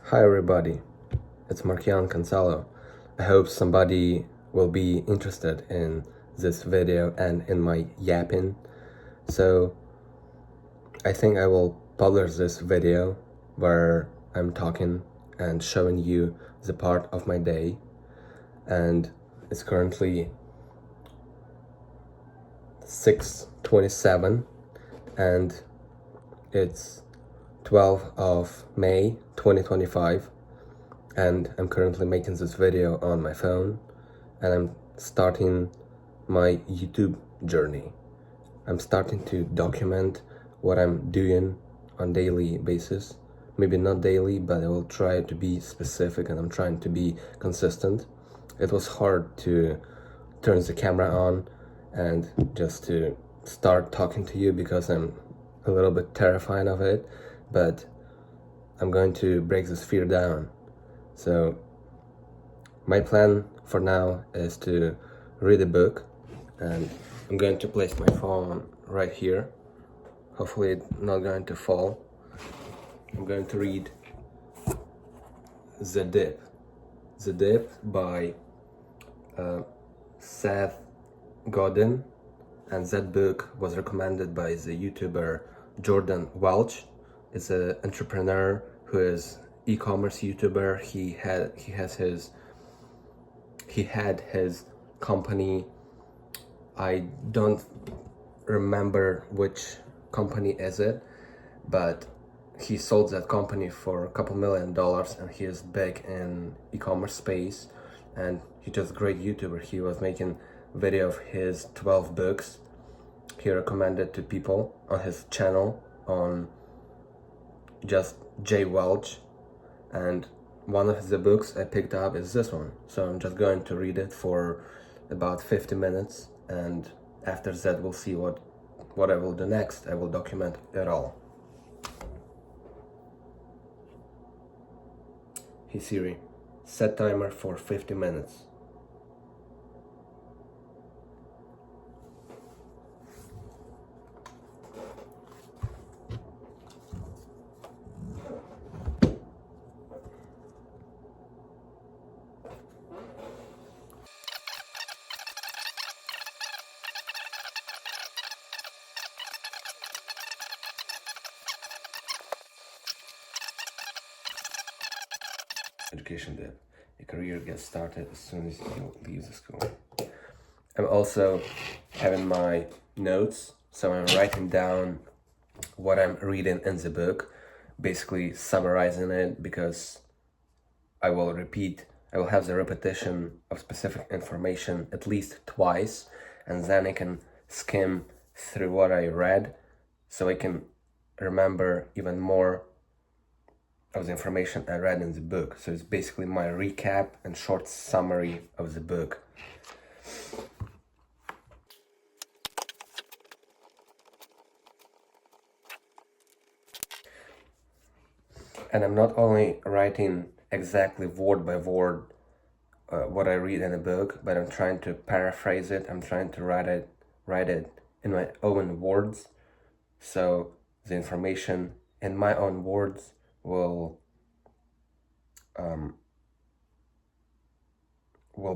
Hi everybody, it's Markiian Kentsalo. I hope somebody will be interested in this video and in my yapping. So I think I will publish this video where I'm talking and showing you the part of my day. And it's currently 6:27 and it's 12th of May 2025. And I'm currently making this video on my phone and I'm starting my YouTube journey. I'm starting to document what I'm doing on daily basis. Maybe not daily, but I will try to be specific and I'm trying to be consistent. It was hard to turn the camera on and just to start talking to you because I'm a little bit terrified of it, but I'm going to break this fear down. So my plan for now is to read a book, and I'm going to place my phone right here. Hopefully it's not going to fall. I'm going to read The Dip by Seth Godin, and that book was recommended by the YouTuber Jordan Welch. It's an entrepreneur who is e-commerce YouTuber. He had his company. I don't remember which company is it, but he sold that company for a couple $1 million, and he is big in e-commerce space, and he's just a great YouTuber. He was making video of his 12 books he recommended to people on his channel on just J Welch, and one of the books I picked up is this one. So I'm just going to read it for about 50 minutes, and after that we'll see what I will do next. I will document it all. Hey Siri, set timer for 50 minutes. Education dip. Your career gets started as soon as you leave the school. I'm also having my notes, so I'm writing down what I'm reading in the book, basically summarizing it, because I will have the repetition of specific information at least twice, and then I can skim through what I read so I can remember even more of the information I read in the book. So it's basically my recap and short summary of the book. And I'm not only writing exactly word by word what I read in the book, but I'm trying to paraphrase it. I'm trying to write it in my own words, so the information in my own words will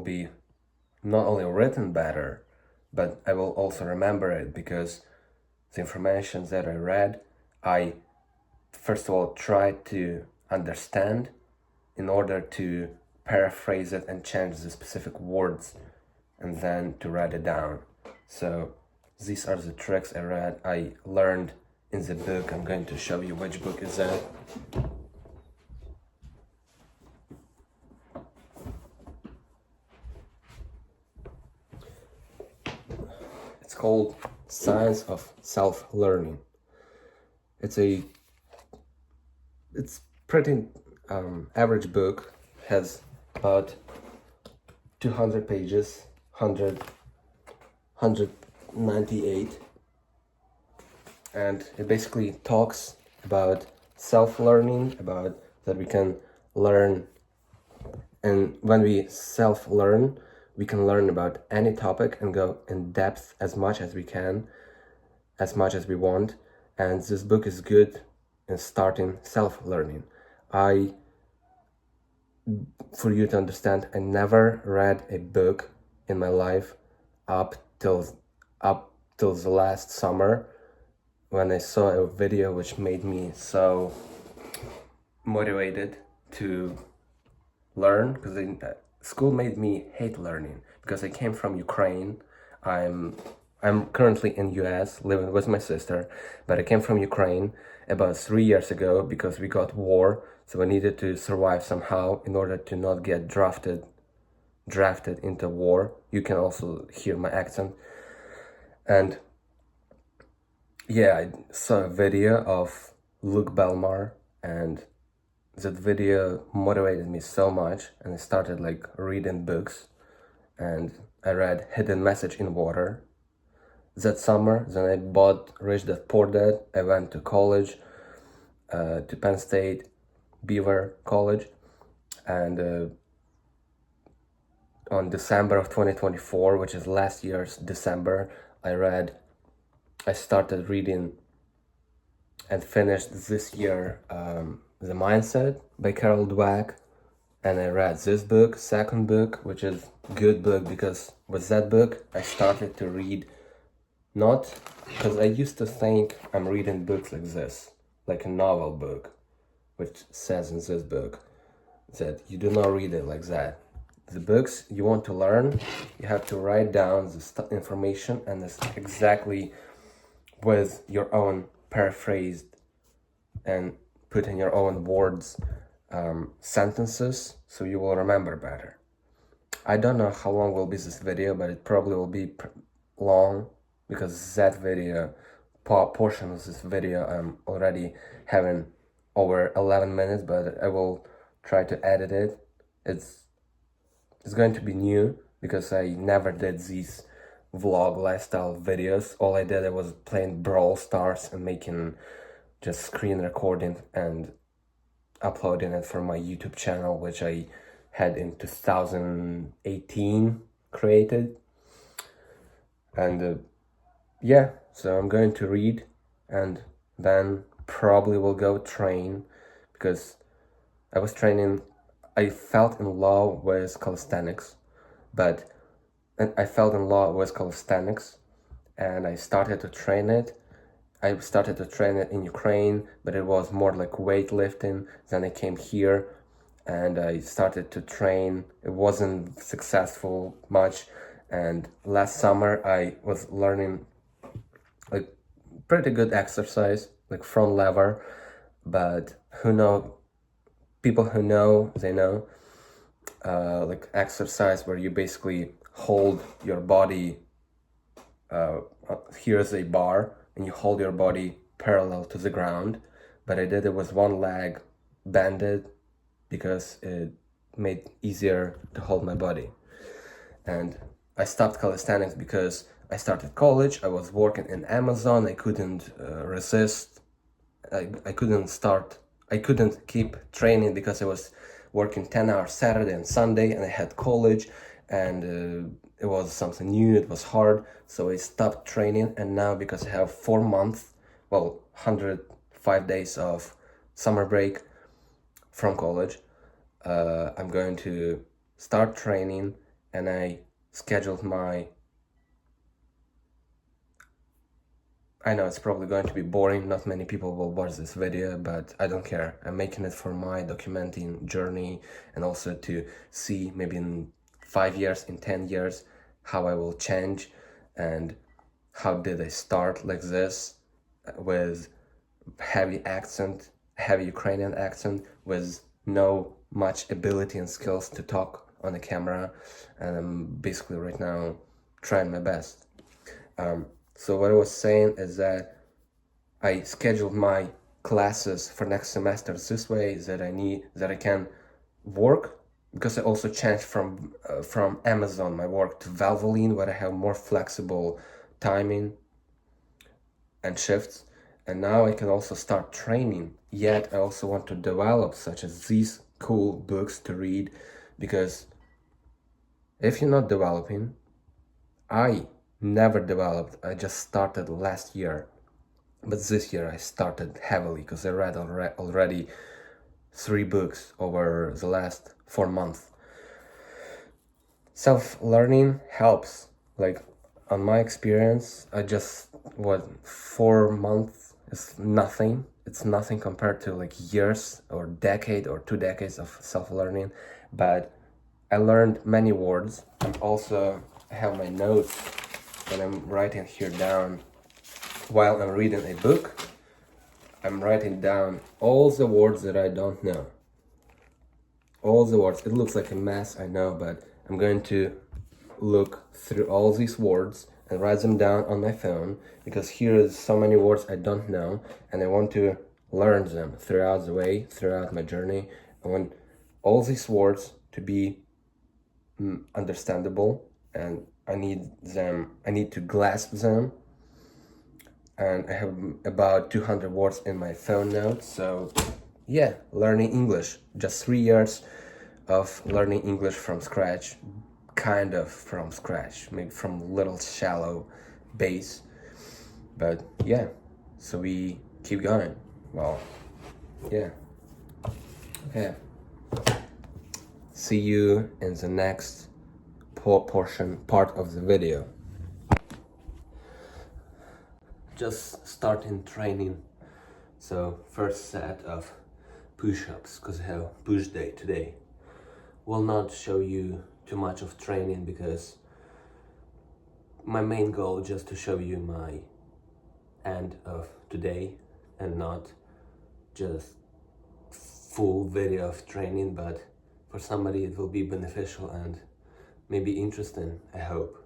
be not only written better, but I will also remember it, because the information that I read, I first of all try to understand in order to paraphrase it and change the specific words, and then to write it down. So these are the tricks I learned in the book. I'm going to show you which book is that. It's called Science of Self-Learning. It's pretty average book, has about 200 pages, 198, and it basically talks about self-learning, about that we can learn, and when we self-learn, we can learn about any topic and go in depth as much as we can, as much as we want. And this book is good in starting self-learning. I for you to understand, I never read a book in my life up till the last summer, when I saw a video which made me so motivated to learn, because school made me hate learning, because I came from Ukraine. I'm currently in US living with my sister, but I came from Ukraine about 3 years ago because we got war, so I needed to survive somehow in order to not get drafted into war. You can also hear my accent. And yeah, I saw a video of Luke Belmar, and that video motivated me so much, and I started like reading books, and I read Hidden Message in Water that summer. Then I bought Rich Dad Poor Dad. I went to college, to Penn State Beaver College, and on December of 2024, which is last year's December, I started reading and finished this year The Mindset by Carol Dweck, and I read this book, second book, which is good book, because with that book I started to read, not because I used to think I'm reading books like this, like a novel book, which says in this book that you do not read it like that. The books you want to learn, you have to write down the information, and it's exactly with your own paraphrased and put in your own words, sentences, so you will remember better. I don't know how long will be this video, but it probably will be long, because that video, portion of this video, I'm already having over 11 minutes, but I will try to edit it. It's going to be new, because I never did these vlog lifestyle videos. All I did, I was playing Brawl Stars and making just screen recording and uploading it for my YouTube channel, which I had in 2018 created. And yeah, so I'm going to read, and then probably will go train, because I was training. I felt in love with calisthenics, and I started to train it. I started to train it in Ukraine, but it was more like weightlifting. Then I came here and I started to train. It wasn't successful much. And last summer I was learning like pretty good exercise, like front lever, but people who know, they know, like exercise where you basically hold your body, here's a bar, and you hold your body parallel to the ground. But I did it with one leg bended, because it made easier to hold my body. And I stopped calisthenics because I started college, I was working in Amazon, I couldn't resist, I couldn't keep training, because I was working 10 hours Saturday and Sunday, and I had college, and it was something new, it was hard, so I stopped training. And now, because I have 4 months, 105 days of summer break from college, I'm going to start training, and I scheduled I know it's probably going to be boring, not many people will watch this video, but I don't care. I'm making it for my documenting journey, and also to see maybe in 5 years, in 10 years, how I will change, and how did I start like this, with heavy Ukrainian accent, with no much ability and skills to talk on the camera, and I'm basically right now trying my best. So what I was saying is that I scheduled my classes for next semester this way, that I can work, because I also changed from Amazon my work to Valvoline, where I have more flexible timing and shifts, and now I can also start training. Yet I also want to develop such as these cool books to read, because if you're not developing, I never developed. I just started last year, but this year I started heavily, because I read already 3 books over the last 4 months. Self-learning helps. Like, on my experience, 4 months is nothing. It's nothing compared to like years or decade or 2 decades of self-learning. But I learned many words, and also I have my notes and I'm writing here down while I'm reading a book. I'm writing down all the words that I don't know. All the words. It looks like a mess, I know, but I'm going to look through all these words and write them down on my phone, because here is so many words I don't know and I want to learn them throughout the way, throughout my journey. I want all these words to be understandable, and I need to grasp them. And I have about 200 words in my phone notes. So yeah, learning English, just 3 years of learning English from scratch, kind of from scratch, maybe from little shallow base. But yeah, so we keep going. Well, yeah. Okay. See you in the next part of the video. Just starting training. So first set of push-ups, because I have push day today. Will not show you too much of training, because my main goal is just to show you my end of today and not just full video of training, but for somebody it will be beneficial and maybe interesting, I hope.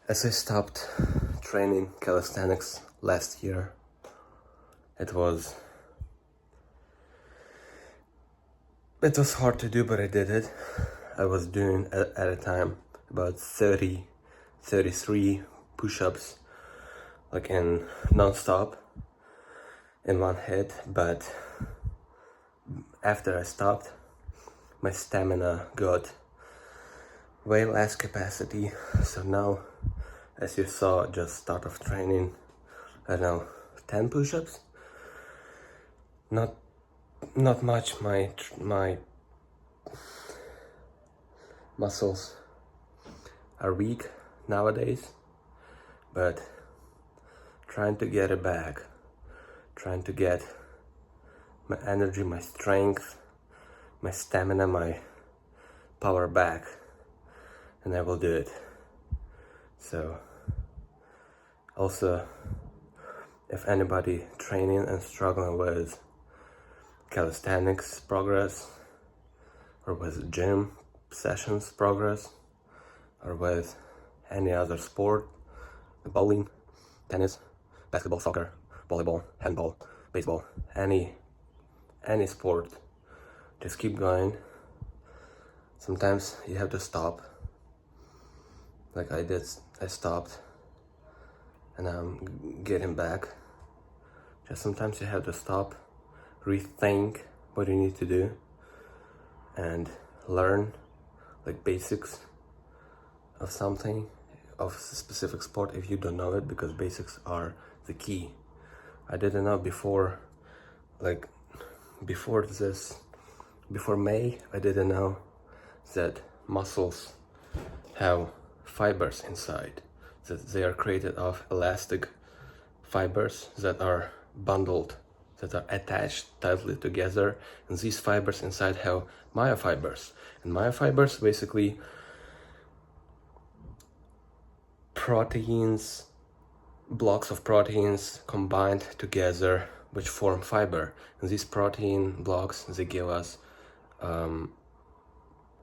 As I stopped training calisthenics last year, it was hard to do, but I did it. I was doing at a time about 33 push-ups, like in non-stop, in one hit. But after I stopped, my stamina got way less capacity. So now, as you saw, just start of training, I don't know, 10 push-ups. Not much. My muscles are weak nowadays, but trying to get it back, trying to get my energy, my strength, my stamina, my power back, and I will do it. So also, if anybody training and struggling with calisthenics progress, or with gym sessions progress, or with any other sport, bowling, tennis, basketball, soccer, volleyball, handball, baseball, any sport, just keep going. Sometimes you have to stop, like I did. I stopped and I'm getting back. Just sometimes you have to stop, rethink what you need to do, and learn like basics of something, of a specific sport if you don't know it, because basics are the key. I didn't know before May, I didn't know that muscles have fibers inside, that they are created of elastic fibers that are bundled, that are attached tightly together, and these fibers inside have myofibers. And myofibers, basically proteins, blocks of proteins combined together, which form fiber. And these protein blocks, they give us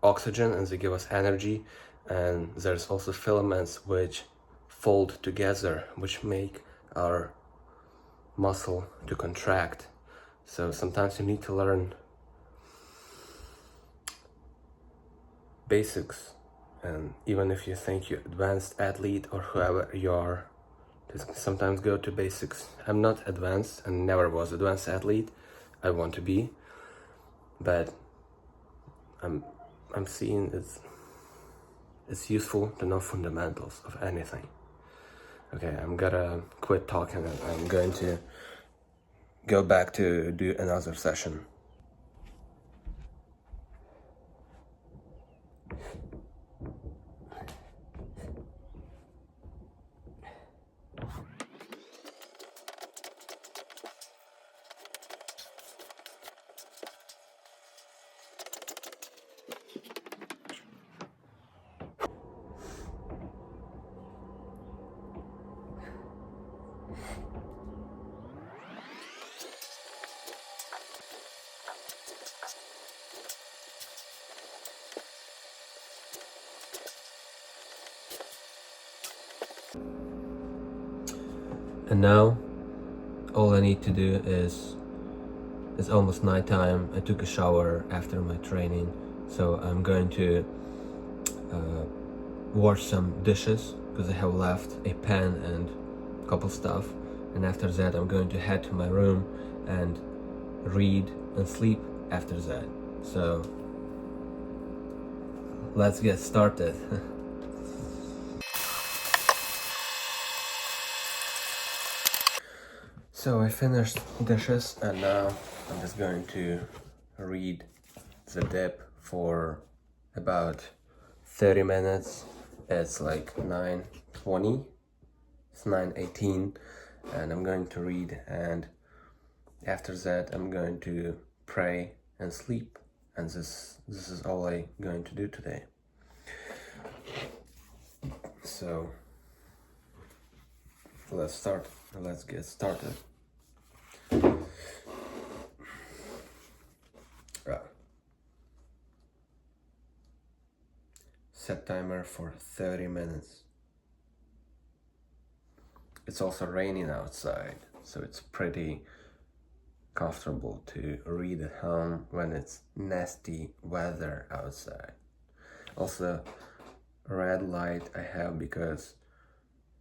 oxygen and they give us energy. And there's also filaments which fold together, which make our muscle to contract. So sometimes you need to learn basics, and even if you think you're advanced athlete or whoever you are, just sometimes go to basics. I'm not advanced and never was advanced athlete. I want to be, but I'm seeing it's useful to know fundamentals of anything. Okay, I'm gonna quit talking and I'm going to go back to do another session. And now all I need to do is, it's almost nighttime. I took a shower after my training, so I'm going to wash some dishes because I have left a pan and a couple stuff, and after that I'm going to head to my room and read and sleep after that. So let's get started. So I finished dishes and now I'm just going to read the dip for about 30 minutes. It's like 9:20, it's 9:18, and I'm going to read, and after that I'm going to pray and sleep, and this is all I'm going to do today. So let's get started. Set timer for 30 minutes. It's also raining outside, so it's pretty comfortable to read at home when it's nasty weather outside. Also, red light I have because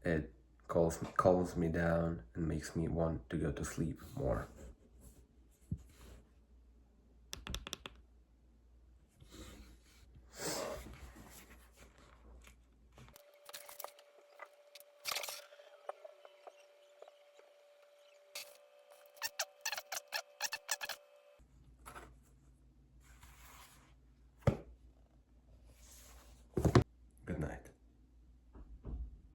it calms me down and makes me want to go to sleep more.